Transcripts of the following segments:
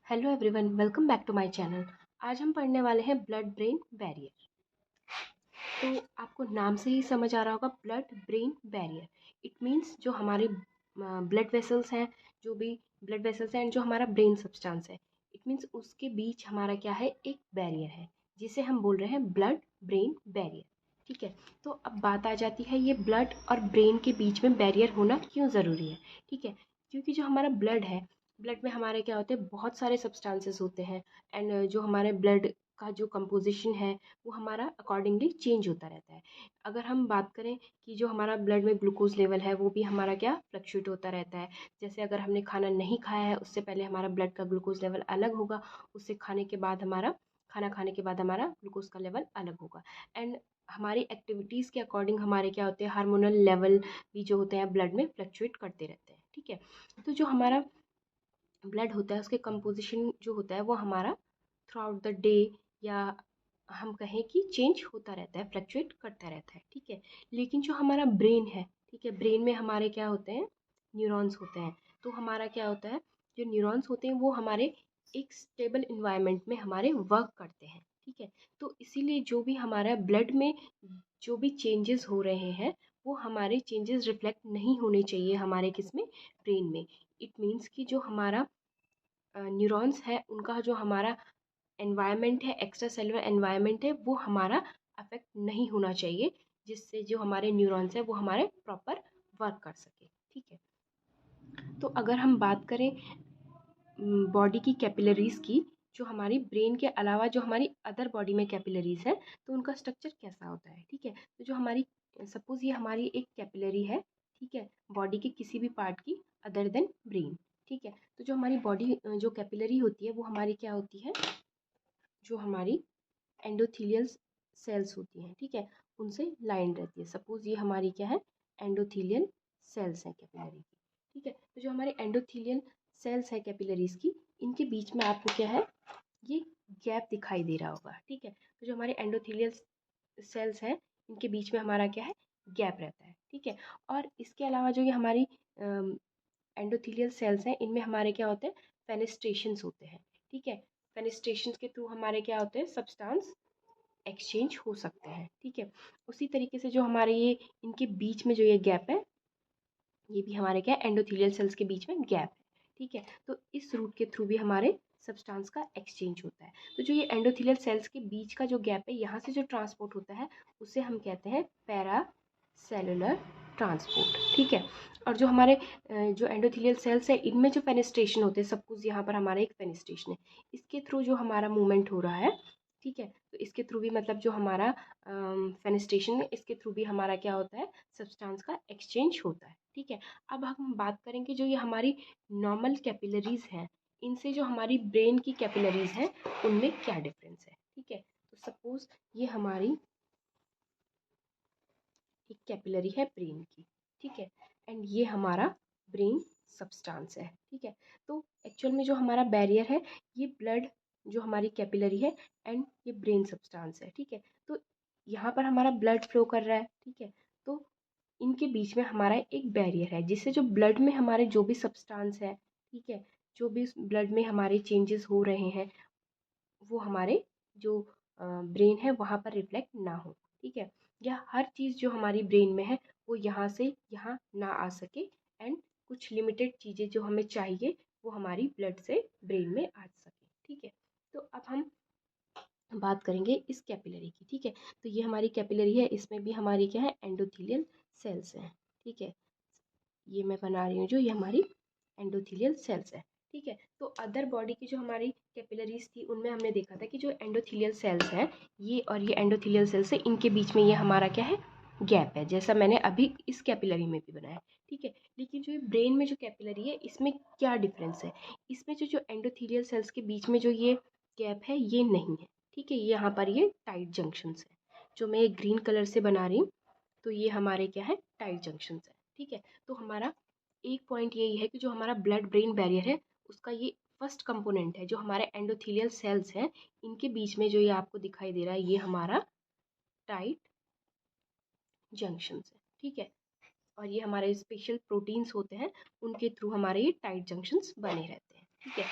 Hello everyone, welcome back to my channel. आज हम पढ़ने वाले हैं ब्लड ब्रेन बैरियर। तो आपको नाम से ही समझ आ रहा होगा, blood brain barrier. It means जो हमारे ब्लड वेसल्स हैं, जो भी ब्लड वेसल्स हैं एंड जो हमारा ब्रेन सब्सटेंस है, इट मीन्स उसके बीच हमारा क्या है, एक बैरियर है, जिसे हम बोल रहे हैं ब्लड ब्रेन बैरियर। ठीक है। तो अब बात आ जाती है, ये ब्लड और ब्रेन के बीच में बैरियर होना क्यों ज़रूरी है। ठीक है। क्योंकि जो हमारा ब्लड है, ब्लड में हमारे क्या होते हैं, बहुत सारे सब्सटेंसेस होते हैं एंड जो हमारे ब्लड का जो कंपोजिशन है वो हमारा अकॉर्डिंगली चेंज होता रहता है। अगर हम बात करें कि जो हमारा ब्लड में ग्लूकोज लेवल है वो भी हमारा क्या फ्लक्चुएट होता रहता है। जैसे अगर हमने खाना नहीं खाया है, उससे पहले हमारा ब्लड का ग्लूकोज लेवल अलग होगा, उससे खाना खाने के बाद हमारा ग्लूकोज का लेवल अलग होगा। एंड हमारी एक्टिविटीज़ के अकॉर्डिंग हमारे क्या होते हैं, हार्मोनल लेवल भी जो होते हैं ब्लड में फ्लक्चुएट करते रहते हैं। ठीक है। तो जो हमारा ब्लड होता है उसके कंपोजिशन जो होता है वो हमारा थ्रू आउट द डे, या हम कहें कि चेंज होता रहता है, फ्लक्चुएट करता रहता है। ठीक है। लेकिन जो हमारा ब्रेन है, ठीक है, ब्रेन में हमारे क्या होते हैं, न्यूरॉन्स होते हैं। तो हमारा क्या होता है, जो न्यूरॉन्स होते हैं वो हमारे एक स्टेबल इन्वायरमेंट में हमारे वर्क करते हैं। ठीक है। तो इसीलिए जो भी हमारा ब्लड में जो भी चेंजेस हो रहे हैं, वो हमारे चेंजेस रिफ्लेक्ट नहीं होने चाहिए हमारे किसमें, ब्रेन में। इट मीन्स कि जो हमारा न्यूरॉन्स है उनका जो हमारा एनवायरनमेंट है, एक्स्ट्रा सेलुलर एनवायरनमेंट है, वो हमारा अफेक्ट नहीं होना चाहिए, जिससे जो हमारे न्यूरॉन्स है वो हमारे प्रॉपर वर्क कर सके। ठीक है। तो अगर हम बात करें बॉडी की कैपिलरीज की, जो हमारी ब्रेन के अलावा जो हमारी अदर बॉडी में कैपिलरीज है, तो उनका स्ट्रक्चर कैसा होता है। ठीक है। तो जो हमारी, सपोज ये हमारी एक कैपिलरी है, ठीक है, बॉडी के किसी भी पार्ट की अदर देन ब्रेन। ठीक है। तो जो हमारी बॉडी जो कैपिलरी होती है वो हमारी क्या होती है, जो हमारी एंडोथीलियल सेल्स होती हैं। ठीक है। उनसे लाइन रहती है। सपोज ये हमारी क्या है, एंडोथीलियल सेल्स हैं कैपिलरी की। ठीक है। तो जो हमारे एंडोथीलियल सेल्स है कैपिलरीज की, इनके बीच में आपको क्या है, ये गैप दिखाई दे रहा होगा। ठीक है। तो जो हमारे एंडोथीलियल सेल्स हैं, इनके बीच में हमारा क्या है, गैप रहता है। ठीक है। और इसके अलावा जो ये हमारी एंडोथीलियल सेल्स हैं, इनमें हमारे क्या होते हैं, फेनेस्ट्रेशंस होते हैं। ठीक है। फेनेस्ट्रेशंस के थ्रू हमारे क्या होते हैं, सब्सटेंस एक्सचेंज हो सकते हैं। ठीक है। उसी तरीके से जो हमारे ये इनके बीच में जो ये गैप है, ये भी हमारे क्या एंडोथीलियल सेल्स के बीच में गैप है। ठीक है। तो इस रूट के थ्रू भी हमारे सब्सटेंस का एक्सचेंज होता है। तो जो ये एंडोथीलियल सेल्स के बीच का जो गैप है, यहाँ से जो ट्रांसपोर्ट होता है उसे हम कहते हैं पैरा सेलुलर ट्रांसपोर्ट। ठीक है। और जो हमारे जो एंडोथीलियल सेल्स है, इनमें जो फेनेस्ट्रेशन होते हैं, सपोज यहाँ पर हमारा एक फेनेस्ट्रेशन है, इसके थ्रू जो हमारा मूवमेंट हो रहा है, ठीक है, तो इसके थ्रू भी मतलब जो हमारा फेनेस्ट्रेशन है, इसके थ्रू भी हमारा क्या होता है, सब्सटेंस का एक्सचेंज होता है। ठीक है। अब हम बात करेंगे जो ये हमारी नॉर्मल कैपिलरीज हैं, इनसे जो हमारी ब्रेन की कैपिलरीज हैं उनमें क्या डिफरेंस है। ठीक है। तो सपोज ये हमारी एक कैपिलरी है ब्रेन की। ठीक है। एंड ये हमारा ब्रेन सब्सटेंस है। ठीक है। तो एक्चुअल में जो हमारा बैरियर है, ये ब्लड जो हमारी कैपिलरी है एंड ये ब्रेन सब्सटेंस है। ठीक है। तो यहाँ पर हमारा ब्लड फ्लो कर रहा है। ठीक है। तो इनके बीच में हमारा एक बैरियर है, जिससे जो ब्लड में हमारे जो भी सब्सटेंस है, ठीक है, जो भी ब्लड में हमारे चेंजेस हो रहे हैं, वो हमारे जो ब्रेन है वहाँ पर रिफ्लेक्ट ना हो। ठीक है। या हर चीज़ जो हमारी ब्रेन में है वो यहाँ से यहाँ ना आ सके, एंड कुछ लिमिटेड चीज़ें जो हमें चाहिए वो हमारी ब्लड से ब्रेन में आ सके। ठीक है। तो अब हम बात करेंगे इस कैपिलरी की। ठीक है। तो ये हमारी कैपिलरी है, इसमें भी हमारी क्या है, एंडोथीलियल सेल्स हैं। ठीक है। ये मैं बना रही हूँ, जो ये हमारी एंडोथीलियल सेल्स है। ठीक है। तो अदर बॉडी की जो हमारी कैपिलरीज थी, उनमें हमने देखा था कि जो एंडोथीलियल सेल्स हैं, ये और ये एंडोथीलियल सेल्स है, इनके बीच में ये हमारा क्या है, गैप है, जैसा मैंने अभी इस कैपिलरी में भी बनाया। ठीक है। लेकिन जो ये ब्रेन में जो कैपिलरी है, इसमें क्या डिफरेंस है, इसमें जो जो एंडोथीलियल सेल्स के बीच में जो ये गैप है, ये नहीं है। ठीक है। यहाँ पर ये टाइट जंक्शंस है, जो मैं एक ग्रीन कलर से बना रही हूँ, तो ये हमारे क्या है, टाइट जंक्शंस है। ठीक है। तो हमारा एक पॉइंट यही है कि जो हमारा ब्लड ब्रेन बैरियर है, उसका ये फर्स्ट कंपोनेंट है, जो हमारे एंडोथीलियल सेल्स हैं, इनके बीच में जो ये आपको दिखाई दे रहा है, ये हमारा टाइट जंक्शंस है। ठीक है। और ये हमारे स्पेशल प्रोटीन्स होते हैं, उनके थ्रू हमारे ये टाइट जंक्शंस बने रहते हैं। ठीक है।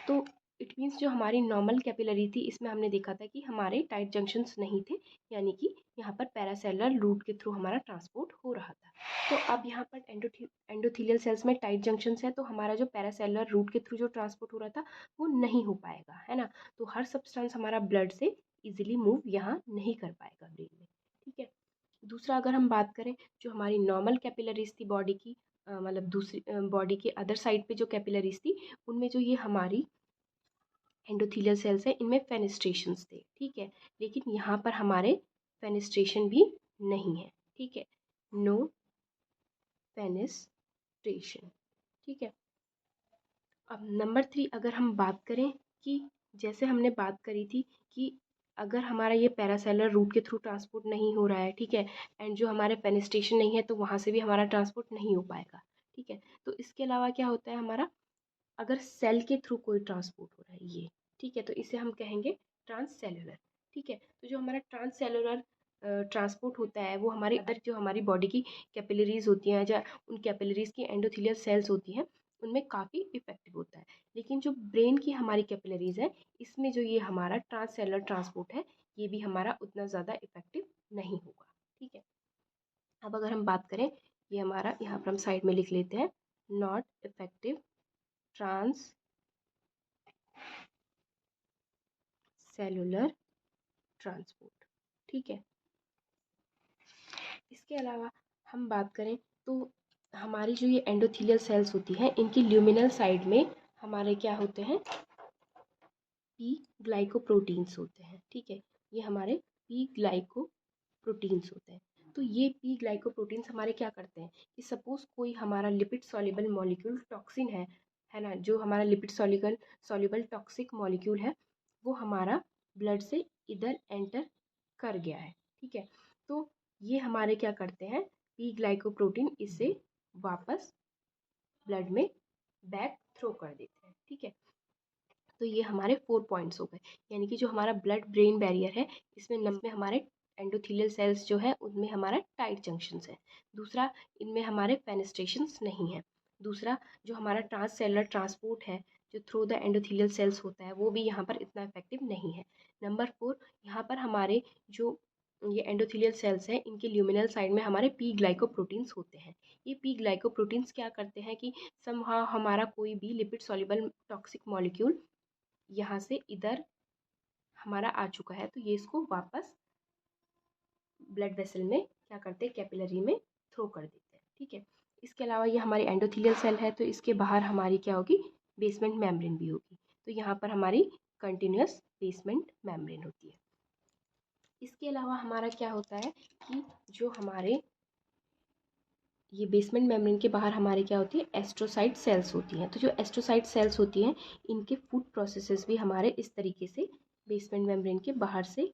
तो इट मीन्स जो हमारी नॉर्मल कैपिलरी थी इसमें हमने देखा था कि हमारे टाइट जंक्शंस नहीं थे, यानी कि यहाँ पर पैरासेलुलर रूट के थ्रू हमारा ट्रांसपोर्ट हो रहा था। तो अब यहाँ पर एंडोथेलियल सेल्स में टाइट जंक्शंस है, तो हमारा जो पैरासेलुलर रूट के थ्रू जो ट्रांसपोर्ट हो रहा था वो नहीं हो पाएगा, है ना। तो हर सब्सटेंस हमारा ब्लड से इजीली मूव यहाँ नहीं कर पाएगा ब्रेन में, ठीक है। दूसरा अगर हम बात करें, जो हमारी नॉर्मल कैपिलरीज थी बॉडी की, मतलब दूसरी बॉडी के अदर साइड पे जो कैपिलरीज थी, उनमें जो ये हमारी एंडोथेलियल सेल्स है इनमें फेनेस्ट्रेशंस थे, ठीक है। लेकिन यहाँ पर हमारे फेनेस्ट्रेशन भी नहीं है, ठीक है, नो फेनेस्ट्रेशन, ठीक है। अब नंबर 3 अगर हम बात करें कि जैसे हमने बात करी थी कि अगर हमारा ये पैरासेलुलर रूट के थ्रू ट्रांसपोर्ट नहीं हो रहा है, ठीक है, एंड जो हमारे फेनेस्ट्रेशन नहीं है तो वहाँ से भी हमारा ट्रांसपोर्ट नहीं हो पाएगा, ठीक है। तो इसके अलावा क्या होता है हमारा, अगर सेल के थ्रू कोई ट्रांसपोर्ट हो रहा है ये, ठीक है, तो इसे हम कहेंगे ट्रांससेलुलर, ठीक है। तो जो हमारा ट्रांससेलुलर ट्रांसपोर्ट होता है वो हमारी अदर जो हमारी बॉडी की कैपिलरीज होती हैं या उन कैपिलरीज की एंडोथेलियल सेल्स होती हैं उनमें काफ़ी इफेक्टिव होता है। लेकिन जो ब्रेन की हमारी कैपिलरीज है इसमें जो ये हमारा ट्रांससेलुलर ट्रांसपोर्ट है ये भी हमारा उतना ज़्यादा इफेक्टिव नहीं होगा, ठीक है। अब अगर हम बात करें, ये हमारा यहाँ पर हम साइड में लिख लेते हैं, not effective trans cellular transport, ठीक है। इसके अलावा हम बात करें तो हमारी जो ये एंडोथेलियल सेल्स होती हैं इनकी ल्यूमिनल साइड में हमारे क्या होते हैं, पी ग्लाइकोप्रोटीन्स होते हैं, ठीक है। ये हमारे पी ग्लाइकोप्रोटीन्स होते हैं। तो ये पी ग्लाइकोप्रोटीन्स हमारे क्या करते हैं कि सपोज कोई हमारा लिपिड सॉल्युबल मॉलिक्यूल टॉक्सिन है ना, जो हमारा लिपिड सॉल्युबल टॉक्सिक मॉलिक्यूल है वो हमारा ब्लड से इधर एंटर कर गया है, ठीक है। तो ये हमारे क्या करते हैं, पी ग्लाइकोप्रोटीन इसे वापस ब्लड में बैक थ्रो कर देते हैं, ठीक है। तो ये हमारे 4 पॉइंट्स हो गए, यानी कि जो हमारा ब्लड ब्रेन बैरियर है इसमें हमारे एंडोथेलियल सेल्स जो है उनमें हमारा टाइट जंक्शंस है। दूसरा, इनमें हमारे फेनेस्ट्रेशंस नहीं है। दूसरा, जो हमारा ट्रांससेलुलर ट्रांसपोर्ट है जो थ्रू द एंडोथेलियल सेल्स होता है वो भी यहाँ पर इतना इफेक्टिव नहीं है। नंबर 4, यहाँ पर हमारे जो ये एंडोथेलियल सेल्स हैं इनके ल्यूमिनल साइड में हमारे पी ग्लाइकोप्रोटीन्स होते हैं। ये पी ग्लाइकोप्रोटीन्स क्या करते हैं कि समहाउ हमारा कोई भी लिपिड सॉल्युबल टॉक्सिक मॉलिक्यूल यहाँ से इधर हमारा आ चुका है तो ये इसको वापस ब्लड वेसल में क्या करते हैं, कैपिलरी में थ्रो कर देते हैं, ठीक है। इसके अलावा ये हमारी एंडोथेलियल सेल है तो इसके बाहर हमारी क्या होगी, बेसमेंट मेम्ब्रेन भी होगी। तो यहाँ पर हमारी कंटिन्यूस बेसमेंट मेम्ब्रेन होती है। इसके अलावा हमारा क्या होता है कि जो हमारे ये बेसमेंट मेम्ब्रेन के बाहर हमारे क्या होती है, एस्ट्रोसाइट सेल्स होती हैं। तो जो एस्ट्रोसाइट सेल्स होती हैं इनके फूड प्रोसेसेस भी हमारे इस तरीके से बेसमेंट मेम्ब्रेन के बाहर से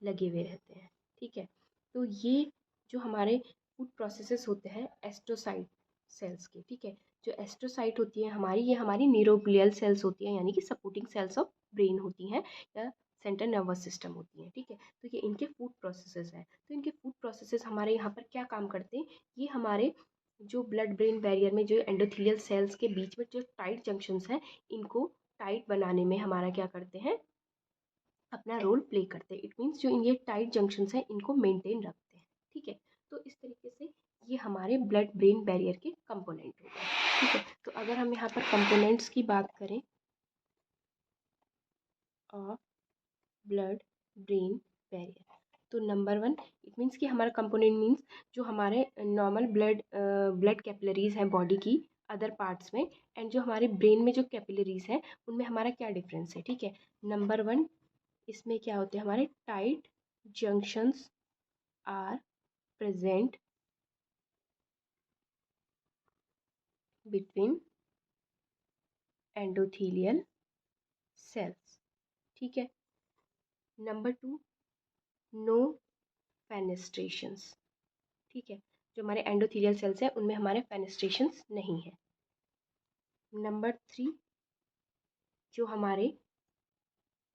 लगे हुए रहते हैं, ठीक है। तो ये जो हमारे फूड प्रोसेसेस होते हैं एस्ट्रोसाइट सेल्स के, ठीक है। जो एस्ट्रोसाइट होती है हमारी, ये हमारी न्यूरोग्लियल सेल्स होती हैं, यानी कि सपोर्टिंग सेल्स ऑफ ब्रेन होती हैं या सेंट्रल नर्वस सिस्टम होती हैं, ठीक है। तो ये इनके फूड प्रोसेसेस हैं। तो इनके फूड प्रोसेसेस हमारे यहाँ पर क्या काम करते हैं, ये हमारे जो ब्लड ब्रेन बैरियर में जो एंडोथेलियल सेल्स के बीच में जो टाइट जंक्शंस हैं इनको टाइट बनाने में हमारा क्या करते हैं, अपना रोल प्ले करते हैं। इट मीन्स जो ये टाइट जंक्शंस हैं इनको मेंटेन रखते हैं, ठीक है। तो इस तरीके से ये हमारे ब्लड ब्रेन बैरियर के कंपोनेंट हो गए, ठीक है। तो अगर हम यहाँ पर कंपोनेंट्स की बात करें ऑफ ब्लड ब्रेन बैरियर, तो नंबर 1 इट मीन्स कि हमारा कंपोनेंट मीन्स जो हमारे नॉर्मल ब्लड कैपिलरीज हैं बॉडी की अदर पार्ट्स में, एंड जो हमारे ब्रेन में जो कैपिलरीज हैं उनमें हमारा क्या डिफरेंस है, ठीक है। नंबर 1, इसमें क्या होते हैं, हमारे tight junctions are present between endothelial cells, ठीक है। नंबर 2, नो फेनेस्ट्रेशंस, ठीक है। जो हमारे एंडोथेलियल सेल्स हैं उनमें हमारे फेनेस्ट्रेशंस नहीं है। नंबर 3, जो हमारे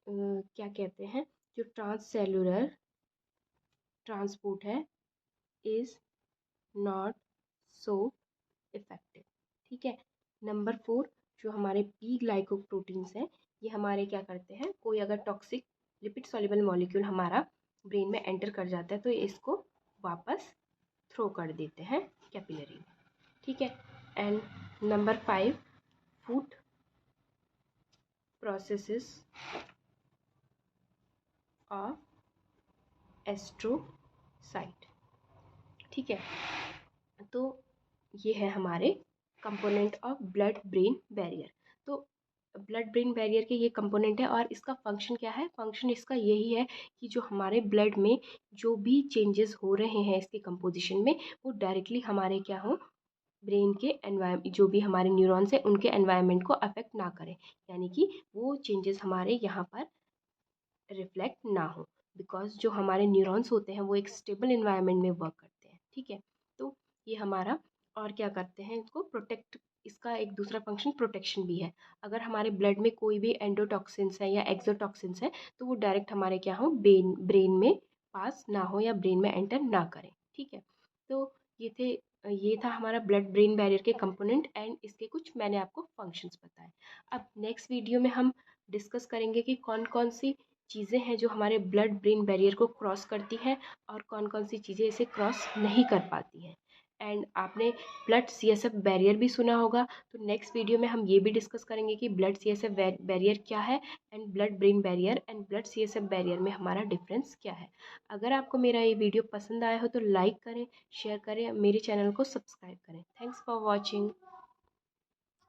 क्या कहते हैं, जो ट्रांससेलुलर ट्रांसपोर्ट है इज नॉट सो इफेक्टिव, ठीक है। नंबर 4, जो हमारे पी ग्लाइकोप्रोटीन्स हैं, ये हमारे क्या करते हैं, कोई अगर टॉक्सिक लिपिड सॉल्युबल मॉलिक्यूल हमारा ब्रेन में एंटर कर जाता है तो इसको वापस थ्रो कर देते हैं कैपिलरी में, ठीक है। And number 5, food processes of astrocyte, ठीक है। तो ये है हमारे component of blood brain barrier. तो ब्लड ब्रेन बैरियर के ये कंपोनेंट है और इसका फंक्शन क्या है, फंक्शन इसका यही है कि जो हमारे ब्लड में जो भी चेंजेस हो रहे हैं इसके कंपोजिशन में, वो डायरेक्टली हमारे क्या हो, ब्रेन के एनवायरमेंट, जो भी हमारे न्यूरॉन्स हैं उनके एनवायरमेंट को अफेक्ट ना करें, यानी कि वो चेंजेस हमारे यहाँ पर रिफ्लेक्ट ना हो, बिकॉज जो हमारे न्यूरॉन्स होते हैं वो एक स्टेबल इन्वायरमेंट में वर्क करते हैं, ठीक है। तो ये हमारा, और क्या करते हैं, इसको प्रोटेक्ट, इसका एक दूसरा फंक्शन प्रोटेक्शन भी है। अगर हमारे ब्लड में कोई भी एंडोटॉक्सिन्स है या एक्सोटॉक्सिन्स है तो वो डायरेक्ट हमारे क्या हो, ब्रेन में पास ना हो या ब्रेन में एंटर ना करें, ठीक है। तो ये था हमारा ब्लड ब्रेन बैरियर के कंपोनेंट एंड इसके कुछ मैंने आपको फंक्शंस बताए। अब नेक्स्ट वीडियो में हम डिस्कस करेंगे कि कौन कौन सी चीज़ें हैं जो हमारे ब्लड ब्रेन बैरियर को क्रॉस करती हैं और कौन कौन सी चीज़ें इसे क्रॉस नहीं कर पाती हैं। एंड आपने ब्लड CSF बैरियर भी सुना होगा, तो नेक्स्ट वीडियो में हम ये भी डिस्कस करेंगे कि ब्लड CSF बैरियर क्या है and blood brain barrier and blood CSF barrier में हमारा डिफरेंस क्या है। अगर आपको मेरा ये वीडियो पसंद आया हो तो लाइक करें, शेयर करें, मेरे चैनल को सब्सक्राइब करें। Thanks for watching.